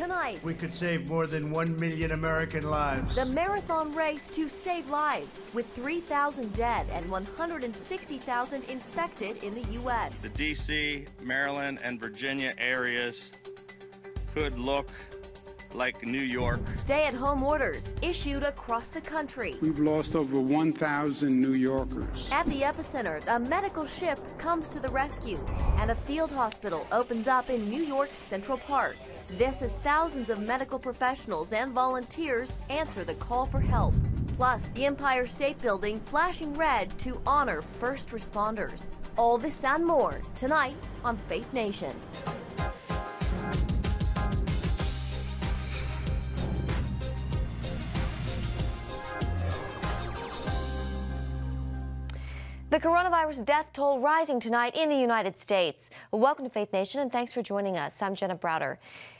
Tonight, we could save more than 1 million American lives. The marathon race to save lives, with 3,000 dead and 160,000 infected in the U.S. The D.C., Maryland, and Virginia areas could look like New York. Stay-at-home orders issued across the country. We've lost over 1,000 New Yorkers. At the epicenter, a medical ship comes to the rescue, and a field hospital opens up in New York's Central Park. This as thousands of medical professionals and volunteers answer the call for help. Plus, the Empire State Building flashing red to honor first responders. All this and more tonight on Faith Nation. The coronavirus death toll rising tonight in the United States. Welcome to Faith Nation, and thanks for joining us. I'm Jenna Browder.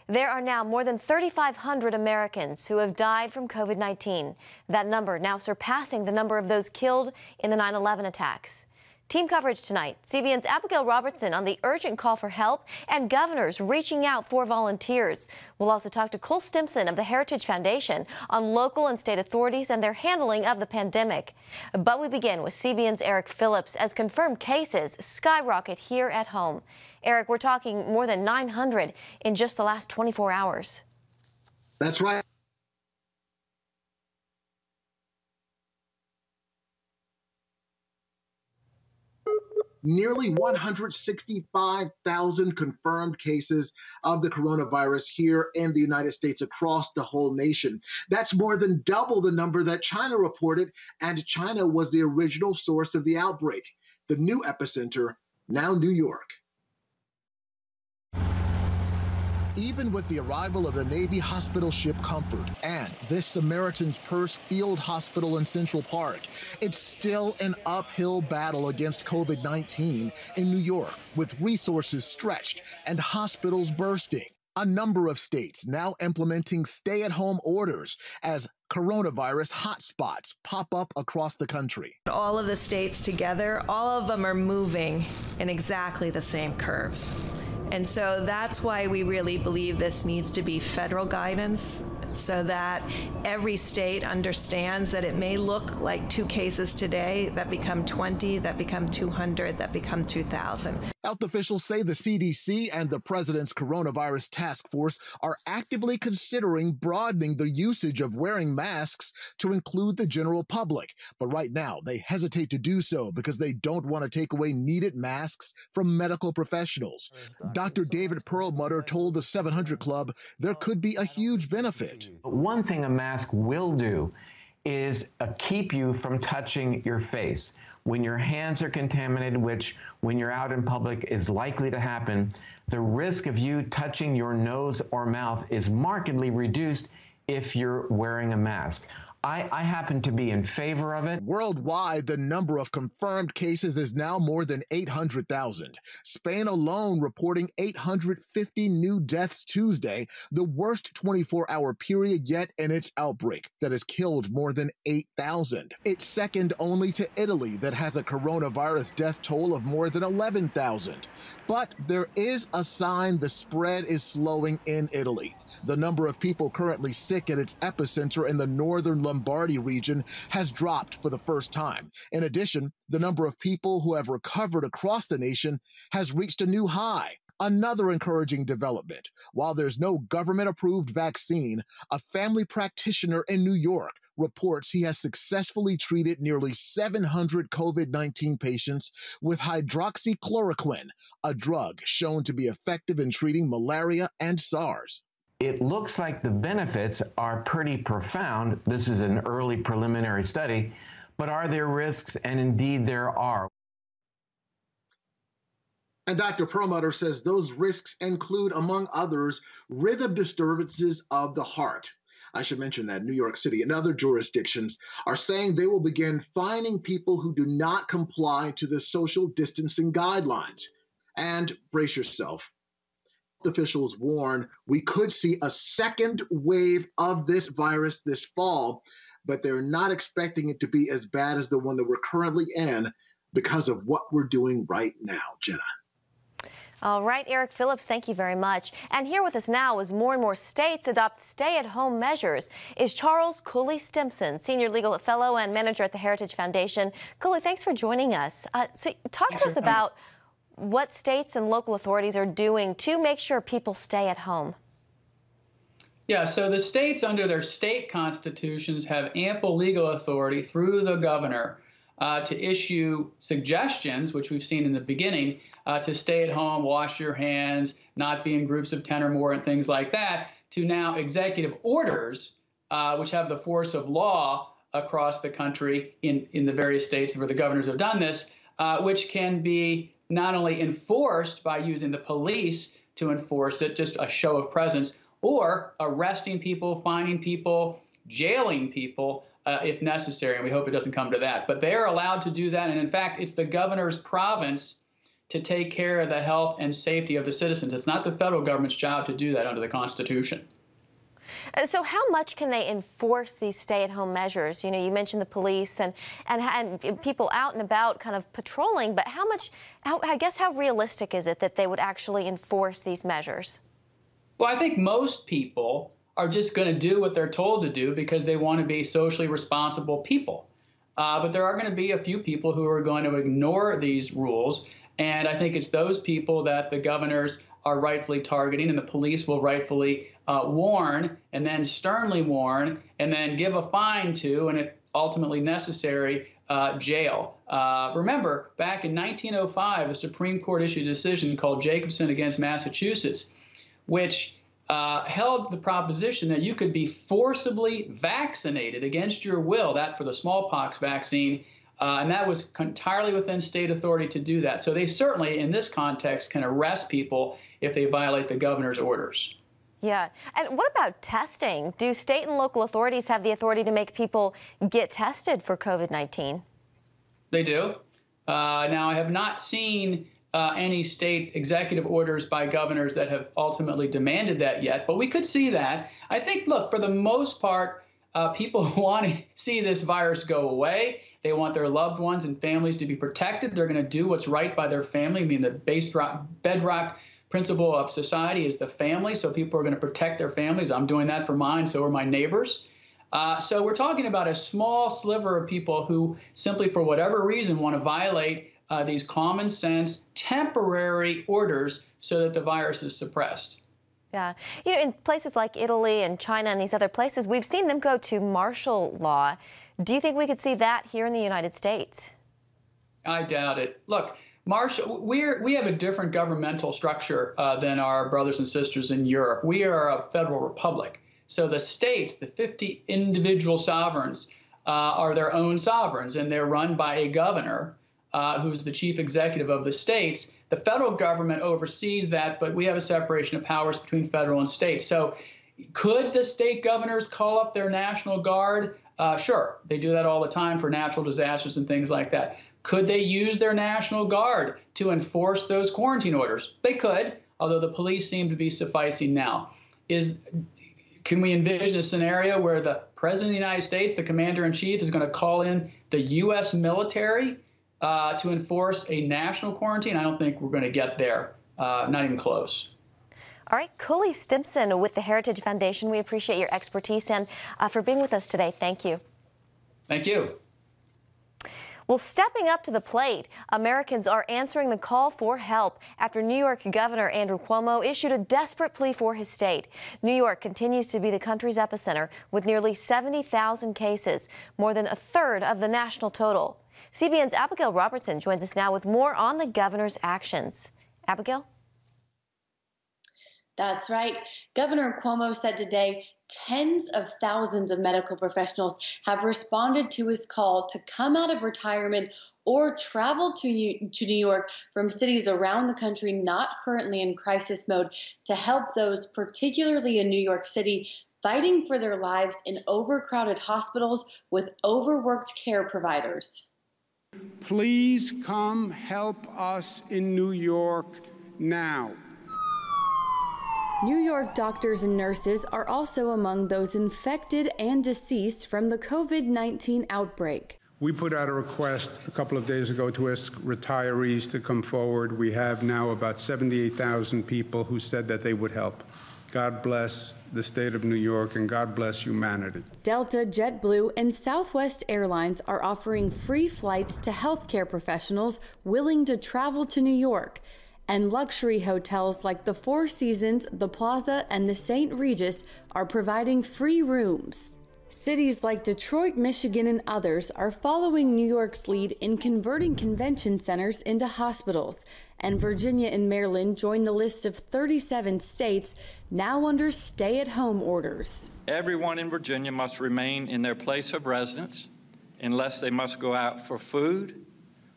There are now more than 3,500 Americans who have died from COVID-19. That number now surpassing the number of those killed in the 9/11 attacks. Team coverage tonight. CBN's Abigail Robertson on the urgent call for help and governors reaching out for volunteers. We'll also talk to Cole Stimson of the Heritage Foundation on local and state authorities and their handling of the pandemic. But we begin with CBN's Eric Phillips as confirmed cases skyrocket here at home. Eric, we're talking more than 900 in just the last 24 hours. That's right. Nearly 165,000 confirmed cases of the coronavirus here in the United States across the whole nation. That's more than double the number that China reported, and China was the original source of the outbreak. The new epicenter, now New York. Even with the arrival of the Navy hospital ship Comfort and this Samaritan's Purse field hospital in Central Park, it's still an uphill battle against COVID-19 in New York, with resources stretched and hospitals bursting. A number of states now implementing stay-at-home orders as coronavirus hotspots pop up across the country. All of the states together, all of them are moving in exactly the same curves. And so that's why we really believe this needs to be federal guidance, so that every state understands that it may look like 2 cases today that become 20, that become 200, that become 2,000. Health officials say the CDC and the president's coronavirus task force are actively considering broadening the usage of wearing masks to include the general public. But right now, they hesitate to do so because they don't want to take away needed masks from medical professionals. Dr. David Perlmutter told the 700 Club there could be a huge benefit. One thing a mask will do is keep you from touching your face. When your hands are contaminated, which when you're out in public is likely to happen, the risk of you touching your nose or mouth is markedly reduced if you're wearing a mask. I happen to be in favor of it. Worldwide, the number of confirmed cases is now more than 800,000. Spain alone reporting 850 new deaths Tuesday, the worst 24-hour period yet in its outbreak that has killed more than 8,000. It's second only to Italy that has a coronavirus death toll of more than 11,000. But there is a sign the spread is slowing in Italy. The number of people currently sick at its epicenter in the northern Lombardy region has dropped for the first time. In addition, the number of people who have recovered across the nation has reached a new high. Another encouraging development. While there's no government-approved vaccine, a family practitioner in New York reports he has successfully treated nearly 700 COVID-19 patients with hydroxychloroquine, a drug shown to be effective in treating malaria and SARS. It looks like the benefits are pretty profound. This is an early preliminary study, but are there risks? And indeed there are. And Dr. Perlmutter says those risks include, among others, rhythm disturbances of the heart. I should mention that New York City and other jurisdictions are saying they will begin fining people who do not comply to the social distancing guidelines. And brace yourself. Officials warn we could see a second wave of this virus this fall, but they're not expecting it to be as bad as the one that we're currently in because of what we're doing right now, Jenna. All right, Eric Phillips, thank you very much. And here with us now, as more and more states adopt stay-at-home measures, is Charles Cooley Stimson, Senior Legal Fellow and Manager at the Heritage Foundation. Cooley, thanks for joining us. So talk to us about what states and local authorities are doing to make sure people stay at home. Yeah, so the states under their state constitutions have ample legal authority through the governor to issue suggestions, which we've seen in the beginning, to stay at home, wash your hands, not be in groups of 10 or more, and things like that, to now executive orders, which have the force of law across the country in the various states where the governors have done this, which can be not only enforced by using the police to enforce it, just a show of presence, or arresting people, fining people, jailing people if necessary, and we hope it doesn't come to that. But they are allowed to do that, and in fact, it's the governor's province to take care of the health and safety of the citizens. It's not the federal government's job to do that under the Constitution. So how much can they enforce these stay-at-home measures? You know, you mentioned the police and people out and about kind of patrolling, but I guess how realistic is it that they would actually enforce these measures? Well, I think most people are just going to do what they're told to do because they want to be socially responsible people. But there are going to be a few people who are going to ignore these rules. And I think it's those people that the governors are rightfully targeting, and the police will rightfully warn, and then sternly warn, and then give a fine to, and if ultimately necessary, jail. Remember, back in 1905, the Supreme Court issued a decision called Jacobson against Massachusetts, which held the proposition that you could be forcibly vaccinated against your will, that for the smallpox vaccine, and that was entirely within state authority to do that. So they certainly, in this context, can arrest people if they violate the governor's orders. Yeah. And what about testing? Do state and local authorities have the authority to make people get tested for COVID-19? They do. Now, I have not seen any state executive orders by governors that have ultimately demanded that yet, but we could see that. I think, look, for the most part, people want to see this virus go away. They want their loved ones and families to be protected. They're going to do what's right by their family. I mean, the bedrock principle of society is the family, so people are going to protect their families. I'm doing that for mine, so are my neighbors. So we're talking about a small sliver of people who simply, for whatever reason, want to violate these common sense temporary orders so that the virus is suppressed. Yeah. You know, in places like Italy and China and these other places, we've seen them go to martial law. Do you think we could see that here in the United States? I doubt it. Look, we have a different governmental structure than our brothers and sisters in Europe. We are a federal republic. So the states, the 50 individual sovereigns, are their own sovereigns, and they're run by a governor who's the chief executive of the states. The federal government oversees that, but we have a separation of powers between federal and state. So could the state governors call up their National Guard? Sure, they do that all the time for natural disasters and things like that. Could they use their National Guard to enforce those quarantine orders? They could, although the police seem to be sufficing now. Can we envision a scenario where the President of the United States, the Commander-in-Chief, is going to call in the U.S. military to enforce a national quarantine? I don't think we're going to get there, not even close. All right, Cooley Stimson with the Heritage Foundation, we appreciate your expertise and for being with us today. Thank you. Thank you. Well, stepping up to the plate, Americans are answering the call for help after New York Governor Andrew Cuomo issued a desperate plea for his state. New York continues to be the country's epicenter with nearly 70,000 cases, more than a third of the national total. CBN's Abigail Robertson joins us now with more on the governor's actions. Abigail? That's right. Governor Cuomo said today tens of thousands of medical professionals have responded to his call to come out of retirement or travel to New York from cities around the country not currently in crisis mode to help those, particularly in New York City, fighting for their lives in overcrowded hospitals with overworked care providers. Please come help us in New York now. New York doctors and nurses are also among those infected and deceased from the COVID-19 outbreak. We put out a request a couple of days ago to ask retirees to come forward. We have now about 78,000 people who said that they would help. God bless the state of New York, and God bless humanity. Delta, JetBlue, and Southwest Airlines are offering free flights to healthcare professionals willing to travel to New York. And luxury hotels like the Four Seasons, the Plaza, and the St. Regis are providing free rooms. Cities like Detroit, Michigan, and others are following New York's lead in converting convention centers into hospitals. And Virginia and Maryland join the list of 37 states now under stay-at-home orders. Everyone in Virginia must remain in their place of residence unless they must go out for food,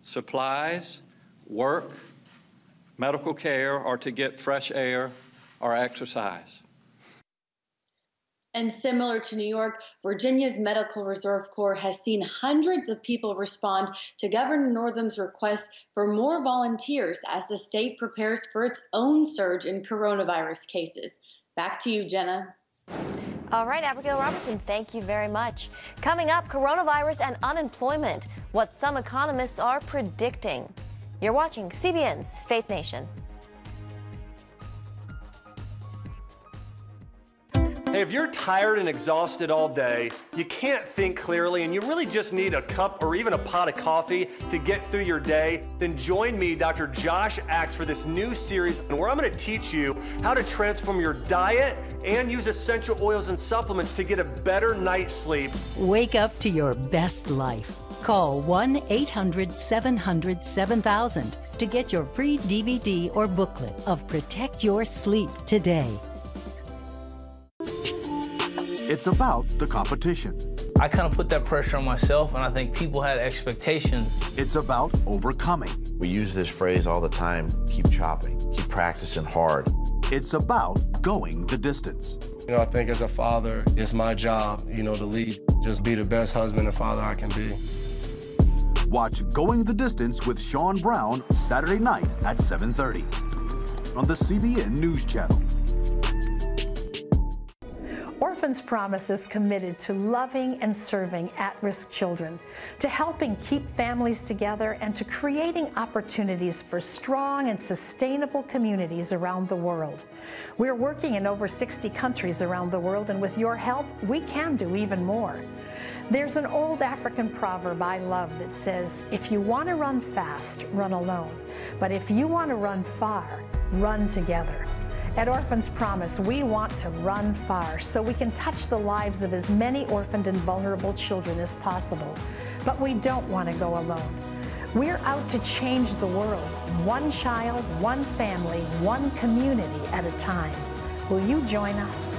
supplies, work, medical care, or to get fresh air or exercise. And similar to New York, Virginia's Medical Reserve Corps has seen hundreds of people respond to Governor Northam's request for more volunteers as the state prepares for its own surge in coronavirus cases. Back to you, Jenna. All right, Abigail Robertson, thank you very much. Coming up, coronavirus and unemployment, what some economists are predicting. You're watching CBN's Faith Nation. Hey, if you're tired and exhausted all day, you can't think clearly, and you really just need a cup or even a pot of coffee to get through your day, then join me, Dr. Josh Axe, for this new series where I'm going to teach you how to transform your diet and use essential oils and supplements to get a better night's sleep. Wake up to your best life. Call 1-800-700-7000 to get your free DVD or booklet of Protect Your Sleep today. It's about the competition. I kind of put that pressure on myself, and I think people had expectations. It's about overcoming. We use this phrase all the time, keep chopping, keep practicing hard. It's about going the distance. I think as a father, it's my job, to lead, just be the best husband and father I can be. Watch Going the Distance with Sean Brown Saturday night at 7:30 on the CBN News Channel. Orphans Promise is committed to loving and serving at-risk children, to helping keep families together, and to creating opportunities for strong and sustainable communities around the world. We're working in over 60 countries around the world, and with your help, we can do even more. There's an old African proverb I love that says, if you want to run fast, run alone. But if you want to run far, run together. At Orphans Promise, we want to run far so we can touch the lives of as many orphaned and vulnerable children as possible. But we don't want to go alone. We're out to change the world, one child, one family, one community at a time. Will you join us?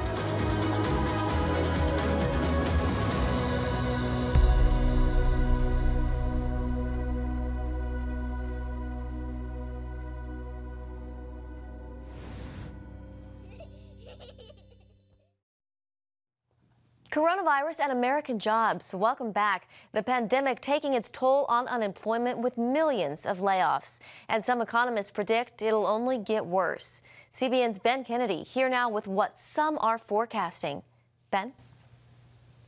Coronavirus and American jobs. Welcome back. The pandemic taking its toll on unemployment with millions of layoffs. And some economists predict it'll only get worse. CBN's Ben Kennedy here now with what some are forecasting. Ben?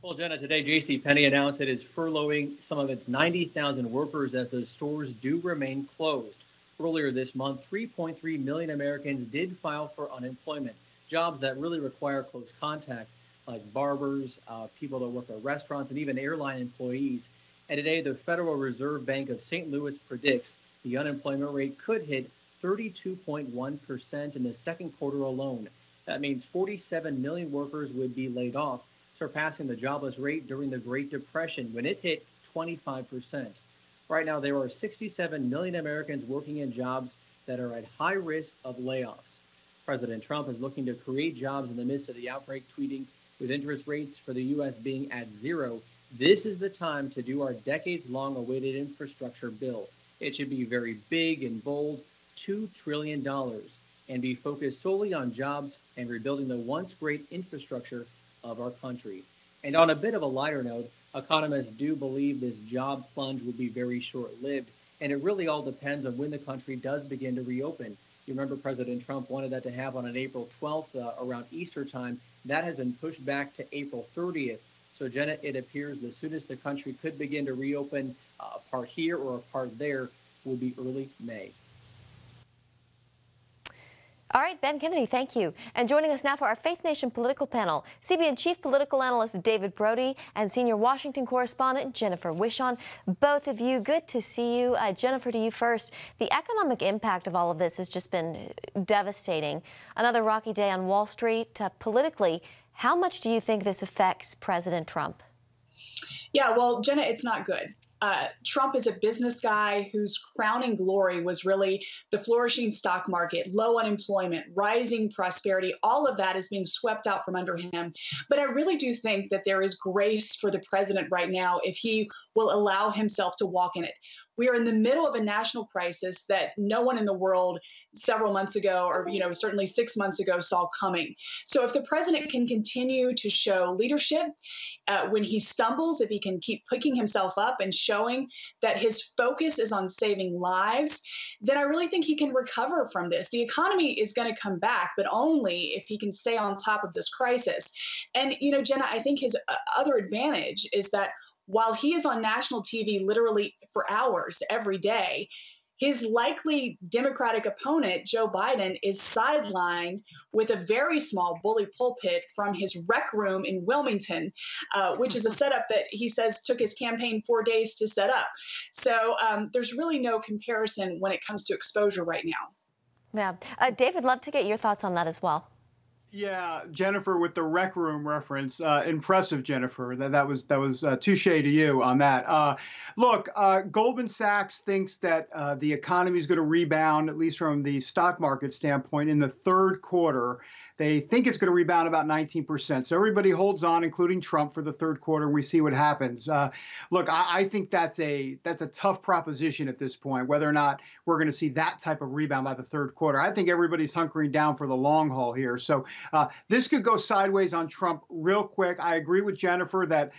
Well, Jenna, today JCPenney announced it is furloughing some of its 90,000 workers as the stores do remain closed. Earlier this month, 3.3 million Americans did file for unemployment, jobs that really require close contact, like barbers, people that work at restaurants, and even airline employees. And today, the Federal Reserve Bank of St. Louis predicts the unemployment rate could hit 32.1% in the second quarter alone. That means 47 million workers would be laid off, surpassing the jobless rate during the Great Depression when it hit 25%. Right now, there are 67 million Americans working in jobs that are at high risk of layoffs. President Trump is looking to create jobs in the midst of the outbreak, tweeting, with interest rates for the U.S. being at zero, this is the time to do our decades-long awaited infrastructure bill. It should be very big and bold, $2 trillion, and be focused solely on jobs and rebuilding the once great infrastructure of our country. And on a bit of a lighter note, economists do believe this job plunge will be very short-lived, and it really all depends on when the country does begin to reopen. You remember President Trump wanted that to happen on April 12th around Easter time. That has been pushed back to April 30th. So, Jenna, it appears the soonest the country could begin to reopen a part here or a part there will be early May. All right, Ben Kennedy, thank you. And joining us now for our Faith Nation political panel, CBN Chief Political Analyst David Brody and Senior Washington Correspondent Jennifer Wishon. Both of you, good to see you. Jennifer, to you first. The economic impact of all of this has just been devastating. Another rocky day on Wall Street. Politically, how much do you think this affects President Trump? Yeah, well, Jenna, it's not good. Trump is a business guy whose crowning glory was really the flourishing stock market, low unemployment, rising prosperity. All of that is being swept out from under him. But I really do think that there is grace for the president right now if he will allow himself to walk in it. We are in the middle of a national crisis that no one in the world several months ago, or certainly 6 months ago, saw coming. So if the president can continue to show leadership, when he stumbles, if he can keep picking himself up and showing that his focus is on saving lives, then I really think he can recover from this. The economy is going to come back, but only if he can stay on top of this crisis. And, Jenna, I think his other advantage is that while he is on national TV literally for hours every day, his likely Democratic opponent, Joe Biden, is sidelined with a very small bully pulpit from his rec room in Wilmington, which is a setup that he says took his campaign 4 days to set up. So there's really no comparison when it comes to exposure right now. Yeah. David, love to get your thoughts on that as well. Yeah, Jennifer, with the rec room reference, impressive, Jennifer. That was touche to you on that. Look, Goldman Sachs thinks that the economy is going to rebound, at least from the stock market standpoint, in the third quarter. They think it's going to rebound about 19%. So everybody holds on, including Trump, for the third quarter. We see what happens. Look, I think that's a tough proposition at this point, whether or not we're going to see that type of rebound by the third quarter. I think everybody's hunkering down for the long haul here. So this could go sideways on Trump real quick. I agree with Jennifer that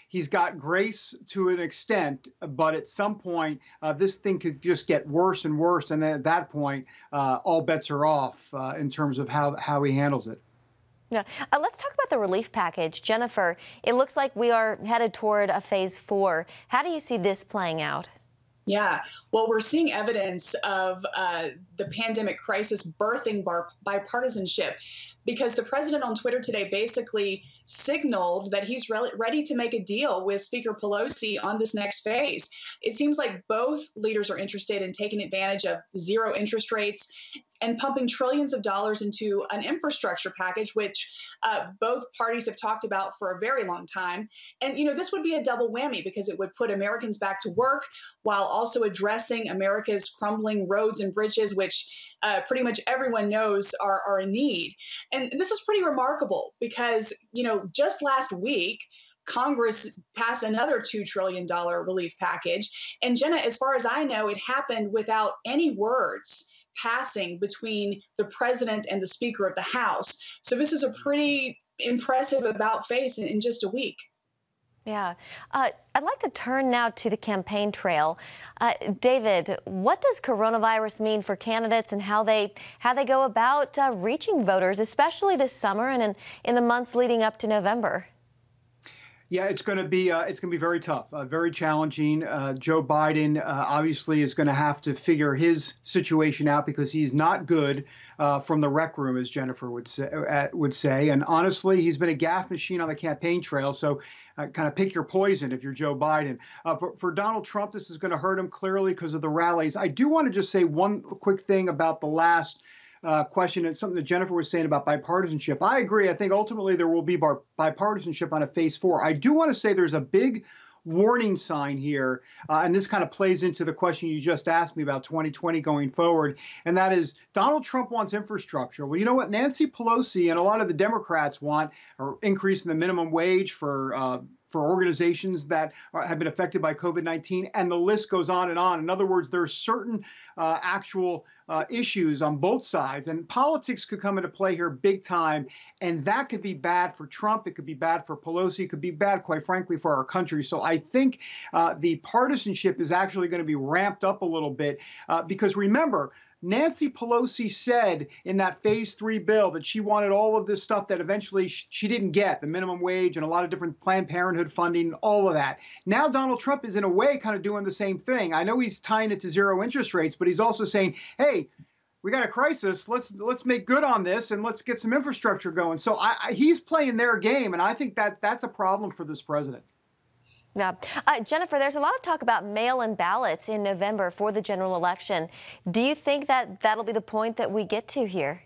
he's got grace to an extent, but at some point, this thing could just get worse and worse. And then at that point, all bets are off in terms of how he handles it. Yeah. Let's talk about the relief package. Jennifer, it looks like we are headed toward a phase 4. How do you see this playing out? Yeah, well, we're seeing evidence of the pandemic crisis birthing bipartisanship, because the president on Twitter today basically signaled that he's ready to make a deal with Speaker Pelosi on this next phase. It seems like both leaders are interested in taking advantage of zero interest rates and pumping trillions of dollars into an infrastructure package, which both parties have talked about for a very long time. And, this would be a double whammy because it would put Americans back to work while also addressing America's crumbling roads and bridges, which pretty much everyone knows are in need. And this is pretty remarkable because, just last week, Congress passed another $2 trillion relief package. And Jenna, as far as I know, it happened without any words passing between the president and the Speaker of the House. So this is a pretty impressive about face in just a week. Yeah. I'd like to turn now to the campaign trail. David, what does coronavirus mean for candidates and how they go about reaching voters, especially this summer and in the months leading up to November? Yeah, it's going to be very tough, very challenging. Joe Biden obviously is going to have to figure his situation out because he's not good from the rec room, as Jennifer would say. And honestly, he's been a gaffe machine on the campaign trail. So kind of pick your poison if you're Joe Biden. But for Donald Trump, this is going to hurt him clearly because of the rallies. I do want to just say one quick thing about the last question and something that Jennifer was saying about bipartisanship. I agree. I think ultimately there will be bipartisanship on a phase 4. I do want to say there's a big warning sign here, and this kind of plays into the question you just asked me about 2020 going forward, and that is Donald Trump wants infrastructure. Well, you know what Nancy Pelosi and a lot of the Democrats want are increasing the minimum wage for organizations that have been affected by COVID-19, and the list goes on and on. In other words, there are certain actual issues on both sides, and politics could come into play here big time, and that could be bad for Trump. It could be bad for Pelosi. It could be bad, quite frankly, for our country. So I think the partisanship is actually going to be ramped up a little bit because remember, Nancy Pelosi said in that phase 3 bill that she wanted all of this stuff that eventually she didn't get, the minimum wage and a lot of different Planned Parenthood funding, all of that. Now Donald Trump is in a way kind of doing the same thing. I know he's tying it to zero interest rates, but he's also saying, hey, we got a crisis. Let's make good on this and let's get some infrastructure going. So he's playing their game, and I think that's a problem for this president. Yeah. Jennifer, there's a lot of talk about mail-in ballots in November for the general election. Do you think that that'll be the point that we get to here?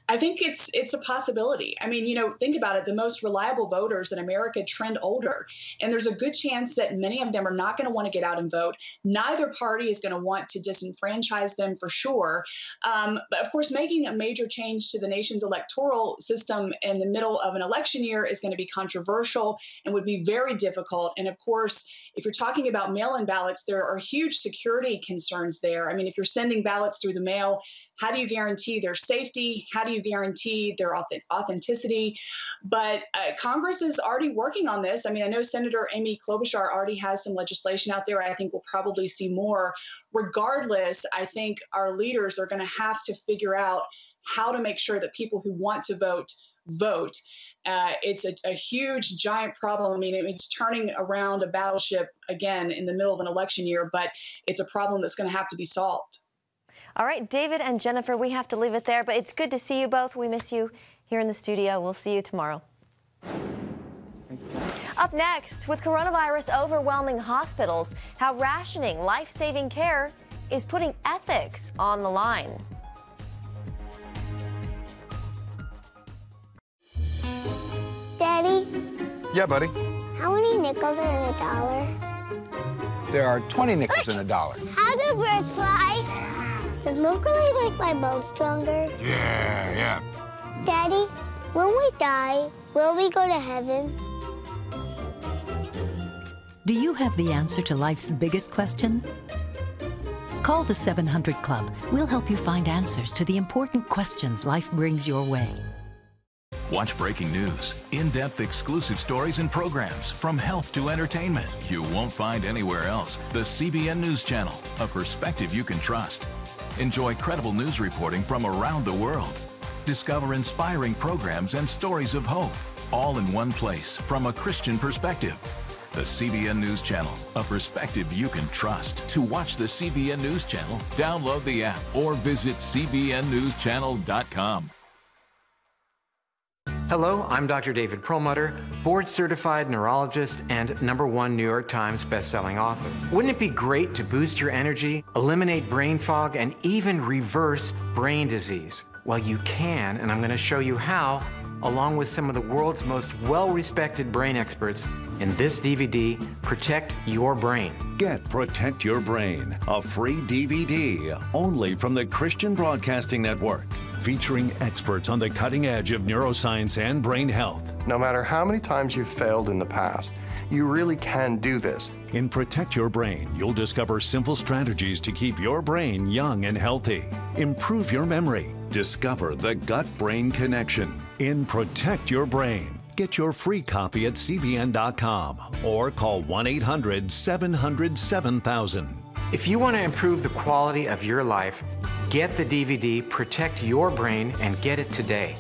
I think it's a possibility. I mean, think about it. The most reliable voters in America trend older, and there's a good chance that many of them are not going to want to get out and vote. Neither party is going to want to disenfranchise them for sure. But of course, making a major change to the nation's electoral system in the middle of an election year is going to be controversial and would be very difficult. And of course, if you're talking about mail-in ballots, there are huge security concerns there. I mean, if you're sending ballots through the mail, how do you guarantee their safety? How do you guarantee their authenticity? But Congress is already working on this. I mean, I know Senator Amy Klobuchar already has some legislation out there. I think we'll probably see more. Regardless, I think our leaders are going to have to figure out how to make sure that people who want to vote. It's a huge, giant problem. I mean, it's turning around a battleship again in the middle of an election year, but it's a problem that's going to have to be solved. All right, David and Jennifer, we have to leave it there, but it's good to see you both. We miss you here in the studio. We'll see you tomorrow. Up next, with coronavirus overwhelming hospitals, how rationing life-saving care is putting ethics on the line. Daddy? Yeah, buddy. How many nickels are in a dollar? There are 20 nickels in a dollar. How do birds fly? Does milk really make my bones stronger? Yeah. Daddy, when we die, will we go to heaven? Do you have the answer to life's biggest question? Call the 700 Club. We'll help you find answers to the important questions life brings your way. Watch breaking news, in-depth exclusive stories and programs from health to entertainment you won't find anywhere else. The CBN News Channel, a perspective you can trust. Enjoy credible news reporting from around the world. Discover inspiring programs and stories of hope, all in one place from a Christian perspective. The CBN News Channel, a perspective you can trust. To watch the CBN News Channel, download the app or visit cbnnewschannel.com. Hello, I'm Dr. David Perlmutter, board-certified neurologist and #1 New York Times bestselling author. Wouldn't it be great to boost your energy, eliminate brain fog, and even reverse brain disease? Well, you can, and I'm going to show you how, along with some of the world's most well-respected brain experts, in this DVD, Protect Your Brain. Get Protect Your Brain, a free DVD only from the Christian Broadcasting Network, featuring experts on the cutting edge of neuroscience and brain health. No matter how many times you've failed in the past, you really can do this. In Protect Your Brain, you'll discover simple strategies to keep your brain young and healthy. Improve your memory. Discover the gut-brain connection. In Protect Your Brain. Get your free copy at cbn.com or call 1-800-700-7000. If you want to improve the quality of your life, get the DVD Protect Your Brain and get it today.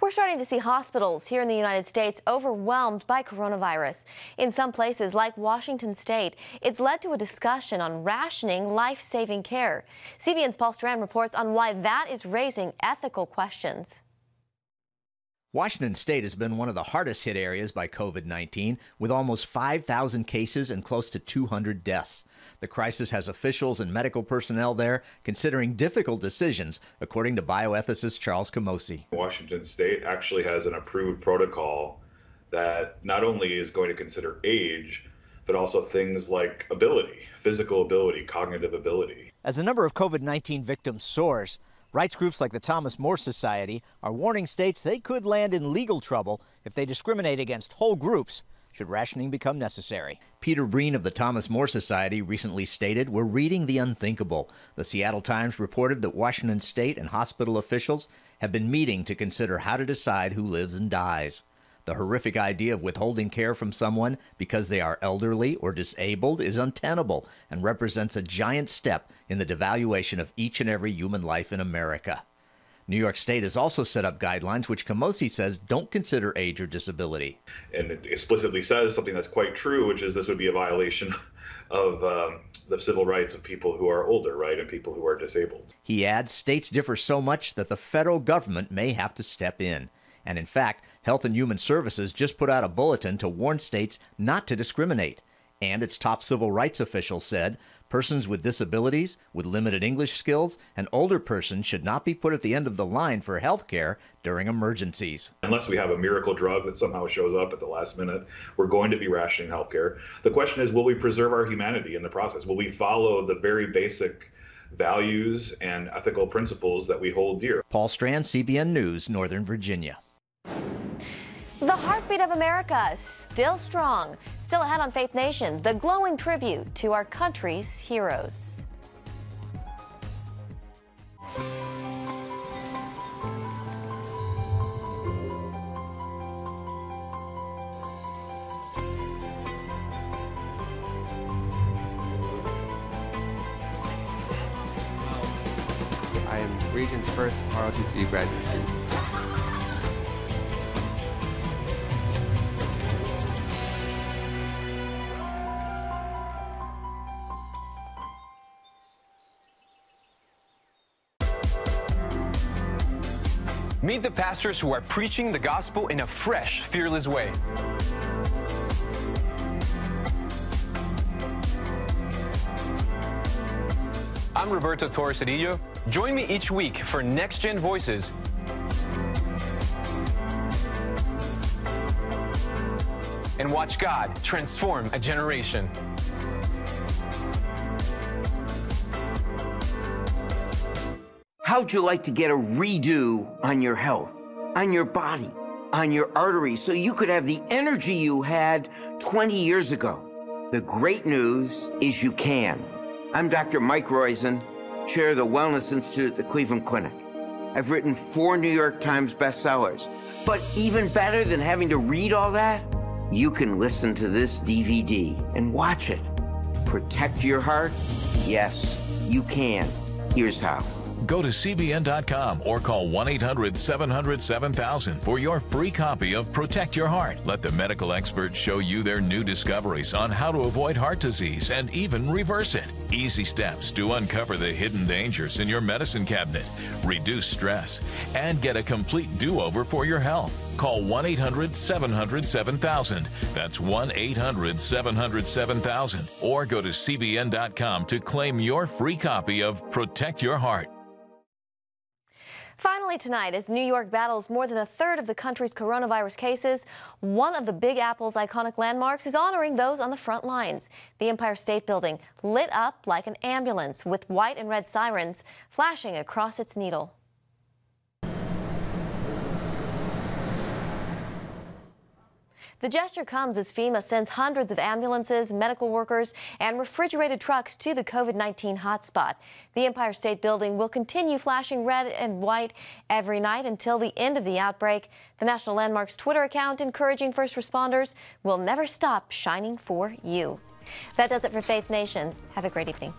We're starting to see hospitals here in the United States overwhelmed by coronavirus. In some places, like Washington State, it's led to a discussion on rationing life-saving care. CBN's Paul Strand reports on why that is raising ethical questions. Washington State has been one of the hardest hit areas by COVID-19, with almost 5,000 cases and close to 200 deaths. The crisis has officials and medical personnel there considering difficult decisions, according to bioethicist Charles Camosi. Washington State actually has an approved protocol that not only is going to consider age, but also things like ability, physical ability, cognitive ability. As the number of COVID-19 victims soars, rights groups like the Thomas More Society are warning states they could land in legal trouble if they discriminate against whole groups should rationing become necessary. Peter Breen of the Thomas More Society recently stated, "We're reading the unthinkable." The Seattle Times reported that Washington State and hospital officials have been meeting to consider how to decide who lives and dies. The horrific idea of withholding care from someone because they are elderly or disabled is untenable and represents a giant step in the devaluation of each and every human life in America. New York State has also set up guidelines which Camosi says don't consider age or disability. And it explicitly says something that's quite true, which is this would be a violation of the civil rights of people who are older, right, and people who are disabled. He adds states differ so much that the federal government may have to step in. And in fact, Health and Human Services just put out a bulletin to warn states not to discriminate. And its top civil rights official said persons with disabilities, with limited English skills, and older persons should not be put at the end of the line for health care during emergencies. Unless we have a miracle drug that somehow shows up at the last minute, we're going to be rationing health care. The question is, will we preserve our humanity in the process? Will we follow the very basic values and ethical principles that we hold dear? Paul Strand, CBN News, Northern Virginia. The heartbeat of America, still strong. Still ahead on Faith Nation, the glowing tribute to our country's heroes. I am Regent's first ROTC graduate student. Meet the pastors who are preaching the gospel in a fresh, fearless way. I'm Roberto Torresadillo. Join me each week for Next Gen Voices. And watch God transform a generation. How'd you like to get a redo on your health, on your body, on your arteries, so you could have the energy you had 20 years ago? The great news is you can. I'm Dr. Mike Roizen, chair of the Wellness Institute at the Cleveland Clinic. I've written 4 New York Times bestsellers. But even better than having to read all that, you can listen to this DVD and watch it. Protect your heart? Yes, you can. Here's how. Go to CBN.com or call 1-800-700-7000 for your free copy of Protect Your Heart. Let the medical experts show you their new discoveries on how to avoid heart disease and even reverse it. Easy steps to uncover the hidden dangers in your medicine cabinet, reduce stress, and get a complete do-over for your health. Call 1-800-700-7000. That's 1-800-700-7000. Or go to CBN.com to claim your free copy of Protect Your Heart. Finally tonight, as New York battles more than a third of the country's coronavirus cases, one of the Big Apple's iconic landmarks is honoring those on the front lines. The Empire State Building lit up like an ambulance with white and red sirens flashing across its needle. The gesture comes as FEMA sends hundreds of ambulances, medical workers, and refrigerated trucks to the COVID-19 hotspot. The Empire State Building will continue flashing red and white every night until the end of the outbreak. The National Landmarks Twitter account encouraging first responders will never stop shining for you. That does it for Faith Nation. Have a great evening.